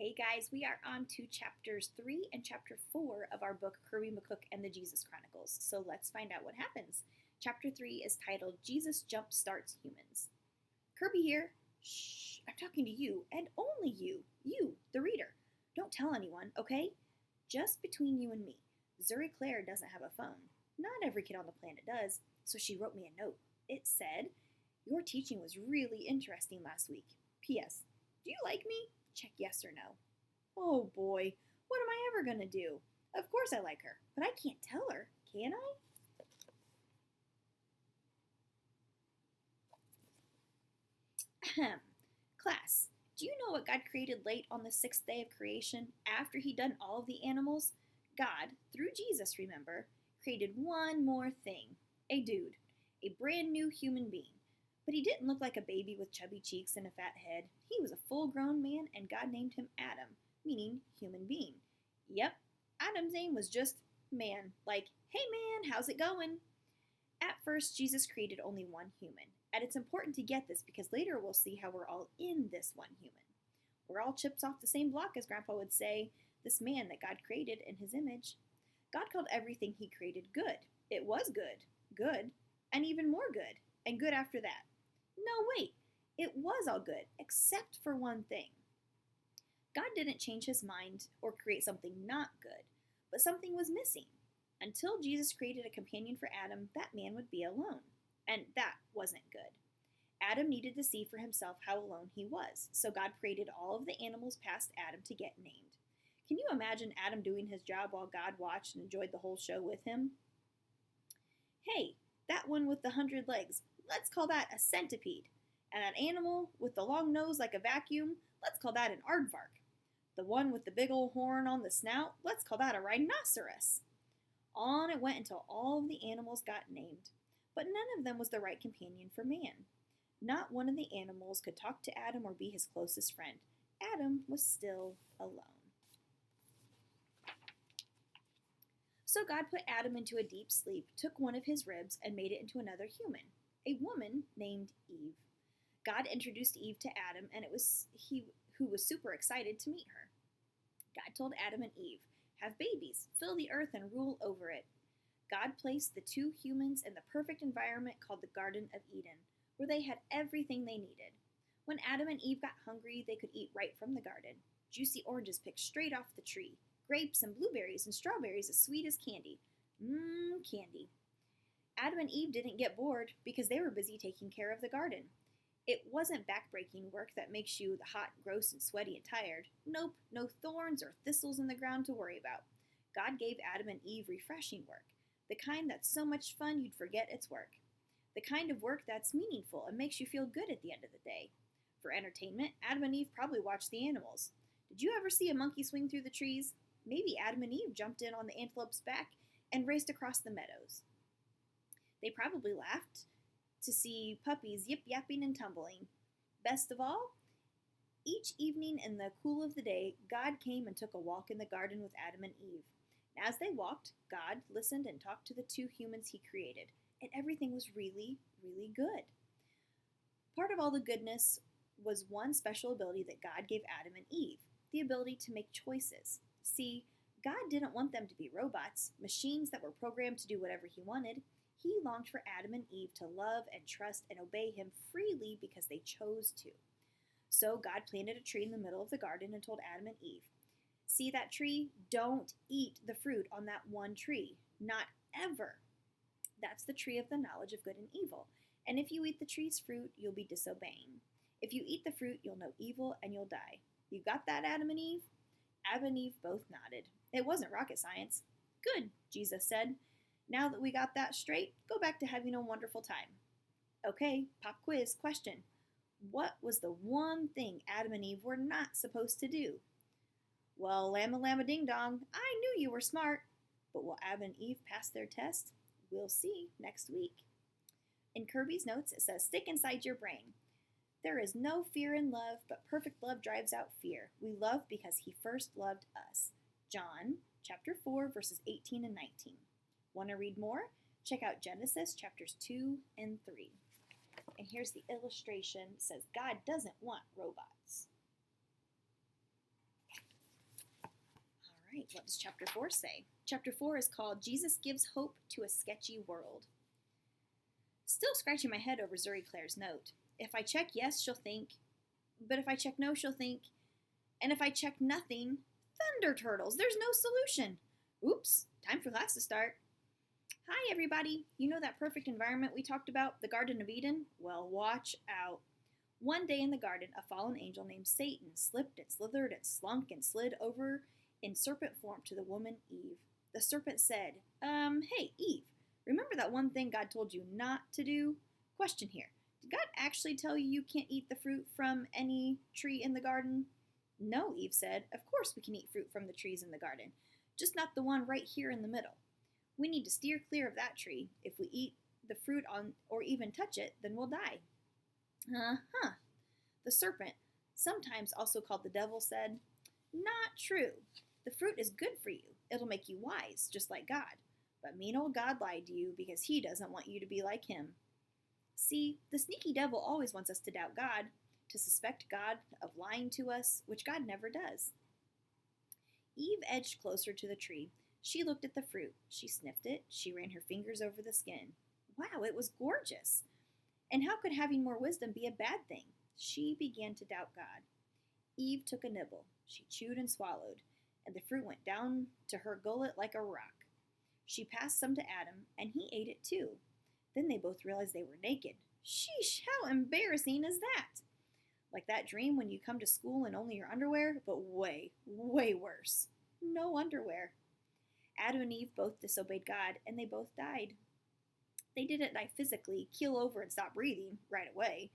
Hey guys, we are on to chapters 3 and chapter 4 of our book Kirby, McCook, and the Jesus Chronicles. So let's find out what happens. Chapter 3 is titled Jesus Jumpstarts Humans. Kirby here. Shh, I'm talking to you, and only you, the reader. Don't tell anyone, okay? Just between you and me. Zuri Claire doesn't have a phone. Not every kid on the planet does, so she wrote me a note. It said, "Your teaching was really interesting last week. P.S. Do you like me? Check yes or no." Oh boy, what am I ever gonna do? Of course I like her, but I can't tell her, can I? Ahem. Class, do you know what God created late on the sixth day of creation after he'd done all of the animals? God, through Jesus, remember, created one more thing. A dude. A brand new human being. But he didn't look like a baby with chubby cheeks and a fat head. He was a full-grown man, and God named him Adam, meaning human being. Yep, Adam's name was just man, like, "Hey man, how's it going?" At first, Jesus created only one human, and it's important to get this because later we'll see how we're all in this one human. We're all chips off the same block, as Grandpa would say, this man that God created in his image. God called everything he created good. It was good, and even more good, and good after that. No, wait, it was all good, except for one thing. God didn't change his mind or create something not good, but something was missing. Until Jesus created a companion for Adam, that man would be alone, and that wasn't good. Adam needed to see for himself how alone he was, so God created all of the animals past Adam to get named. Can you imagine Adam doing his job while God watched and enjoyed the whole show with him? Hey, that one with the 100 legs, let's call that a centipede. And that animal with the long nose like a vacuum, let's call that an aardvark. The one with the big old horn on the snout, let's call that a rhinoceros. On it went until all of the animals got named, but none of them was the right companion for man. Not one of the animals could talk to Adam or be his closest friend. Adam was still alone. So God put Adam into a deep sleep, took one of his ribs, and made it into another human, a woman named Eve. God introduced Eve to Adam, and it was he who was super excited to meet her. God told Adam and Eve, "Have babies, fill the earth, and rule over it." God placed the two humans in the perfect environment called the Garden of Eden, where they had everything they needed. When Adam and Eve got hungry, they could eat right from the garden. Juicy oranges picked straight off the tree. Grapes and blueberries and strawberries as sweet as candy. Candy. Adam and Eve didn't get bored because they were busy taking care of the garden. It wasn't backbreaking work that makes you hot, gross, and sweaty and tired. Nope, no thorns or thistles in the ground to worry about. God gave Adam and Eve refreshing work, the kind that's so much fun you'd forget it's work. The kind of work that's meaningful and makes you feel good at the end of the day. For entertainment, Adam and Eve probably watched the animals. Did you ever see a monkey swing through the trees? Maybe Adam and Eve jumped in on the antelope's back and raced across the meadows. They probably laughed to see puppies yip-yapping and tumbling. Best of all, each evening in the cool of the day, God came and took a walk in the garden with Adam and Eve. And as they walked, God listened and talked to the two humans he created, and everything was really, really good. Part of all the goodness was one special ability that God gave Adam and Eve, the ability to make choices. See, God didn't want them to be robots, machines that were programmed to do whatever he wanted. He longed for Adam and Eve to love and trust and obey him freely because they chose to. So God planted a tree in the middle of the garden and told Adam and Eve, "See that tree? Don't eat the fruit on that one tree. Not ever. That's the tree of the knowledge of good and evil. And if you eat the tree's fruit, you'll be disobeying. If you eat the fruit, you'll know evil and you'll die." You got that, Adam and Eve? Adam and Eve both nodded. It wasn't rocket science. "Good," Jesus said. "Now that we got that straight, go back to having a wonderful time." Okay, pop quiz question. What was the one thing Adam and Eve were not supposed to do? Well, llama ding dong, I knew you were smart. But will Adam and Eve pass their test? We'll see next week. In Kirby's notes, it says, "Stick inside your brain. There is no fear in love, but perfect love drives out fear. We love because he first loved us." John chapter 4, verses 18 and 19. Want to read more? Check out Genesis chapters 2 and 3. And here's the illustration. It says God doesn't want robots. What does chapter 4 say? Chapter 4 is called Jesus Gives Hope to a Sketchy World. Still scratching my head over Zuri Claire's note. If I check yes, she'll think. But if I check no, she'll think. And if I check nothing, thunder turtles, there's no solution. Oops, time for class to start. Hi, everybody. You know that perfect environment we talked about, the Garden of Eden? Well, watch out. One day in the garden, a fallen angel named Satan slipped and slithered and slunk and slid over in serpent form to the woman Eve. The serpent said, hey, Eve, remember that one thing God told you not to do? Question here. Did God actually tell you can't eat the fruit from any tree in the garden? No, Eve said. Of course we can eat fruit from the trees in the garden, just not the one right here in the middle. We need to steer clear of that tree. If we eat the fruit on or even touch it, then we'll die. The serpent, sometimes also called the devil, said, Not true. The fruit is good for you. It'll make you wise, just like God. But mean old God lied to you because he doesn't want you to be like him. See, the sneaky devil always wants us to doubt God, to suspect God of lying to us, which God never does. Eve edged closer to the tree. She looked at the fruit. She sniffed it. She ran her fingers over the skin. Wow, it was gorgeous. And how could having more wisdom be a bad thing? She began to doubt God. Eve took a nibble. She chewed and swallowed, and the fruit went down to her gullet like a rock. She passed some to Adam, and he ate it too. Then they both realized they were naked. Sheesh, how embarrassing is that? Like that dream when you come to school in only your underwear, but way, way worse. No underwear. Adam and Eve both disobeyed God, and they both died. They didn't die physically, keel over and stop breathing right away.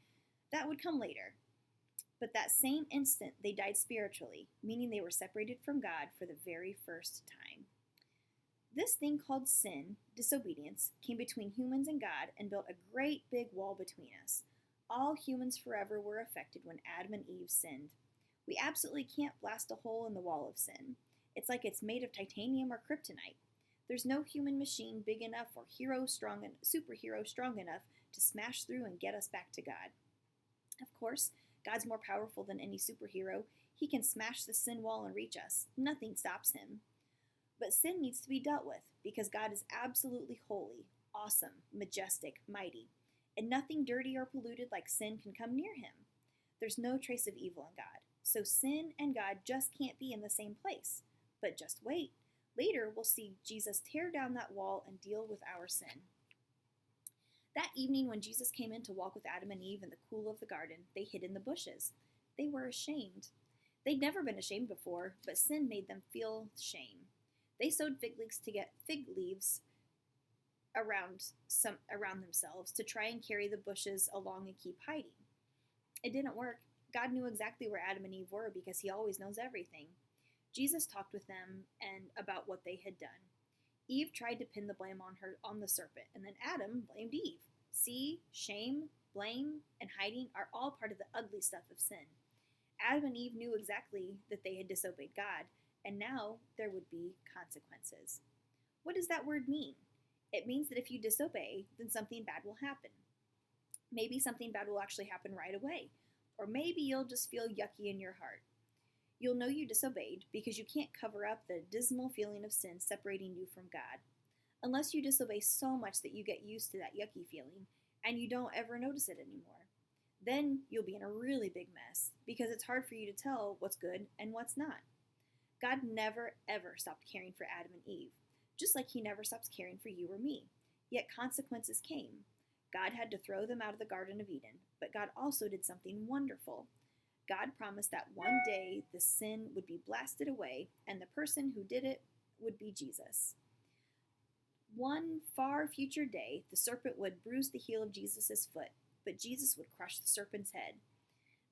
That would come later. But that same instant, they died spiritually, meaning they were separated from God for the very first time. This thing called sin, disobedience, came between humans and God and built a great big wall between us. All humans forever were affected when Adam and Eve sinned. We absolutely can't blast a hole in the wall of sin. It's like it's made of titanium or kryptonite. There's no human machine big enough or superhero strong enough to smash through and get us back to God. Of course, God's more powerful than any superhero. He can smash the sin wall and reach us. Nothing stops him. But sin needs to be dealt with because God is absolutely holy, awesome, majestic, mighty, and nothing dirty or polluted like sin can come near him. There's no trace of evil in God, so sin and God just can't be in the same place. But just wait. Later, we'll see Jesus tear down that wall and deal with our sin. That evening when Jesus came in to walk with Adam and Eve in the cool of the garden, they hid in the bushes. They were ashamed. They'd never been ashamed before, but sin made them feel shame. They sewed fig leaves around themselves to try and carry the bushes along and keep hiding. It didn't work. God knew exactly where Adam and Eve were because he always knows everything. Jesus talked with them and about what they had done. Eve tried to pin the blame on the serpent, and then Adam blamed Eve. See, shame, blame, and hiding are all part of the ugly stuff of sin. Adam and Eve knew exactly that they had disobeyed God, and now there would be consequences. What does that word mean? It means that if you disobey, then something bad will happen. Maybe something bad will actually happen right away, or maybe you'll just feel yucky in your heart. You'll know you disobeyed because you can't cover up the dismal feeling of sin separating you from God. Unless you disobey so much that you get used to that yucky feeling and you don't ever notice it anymore. Then you'll be in a really big mess because it's hard for you to tell what's good and what's not. God never ever stopped caring for Adam and Eve, just like he never stops caring for you or me. Yet consequences came. God had to throw them out of the Garden of Eden, but God also did something wonderful. God promised that one day the sin would be blasted away and the person who did it would be Jesus. One far future day, the serpent would bruise the heel of Jesus' foot, but Jesus would crush the serpent's head.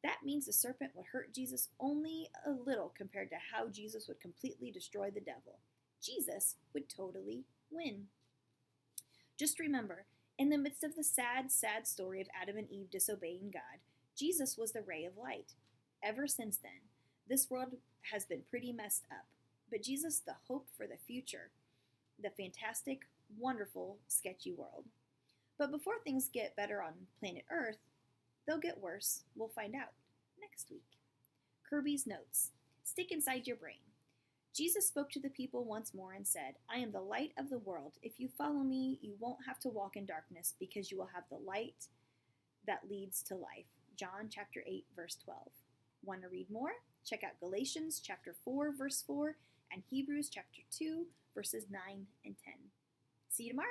That means the serpent would hurt Jesus only a little compared to how Jesus would completely destroy the devil. Jesus would totally win. Just remember, in the midst of the sad, sad story of Adam and Eve disobeying God, Jesus was the ray of light. Ever since then, this world has been pretty messed up, but Jesus, the hope for the future, the fantastic, wonderful, sketchy world. But before things get better on planet Earth, they'll get worse. We'll find out next week. Kirby's notes. Stick inside your brain. Jesus spoke to the people once more and said, I am the light of the world. If you follow me, you won't have to walk in darkness because you will have the light that leads to life. John chapter 8, verse 12. Want to read more? Check out Galatians chapter 4, verse 4, and Hebrews chapter 2, verses 9 and 10. See you tomorrow.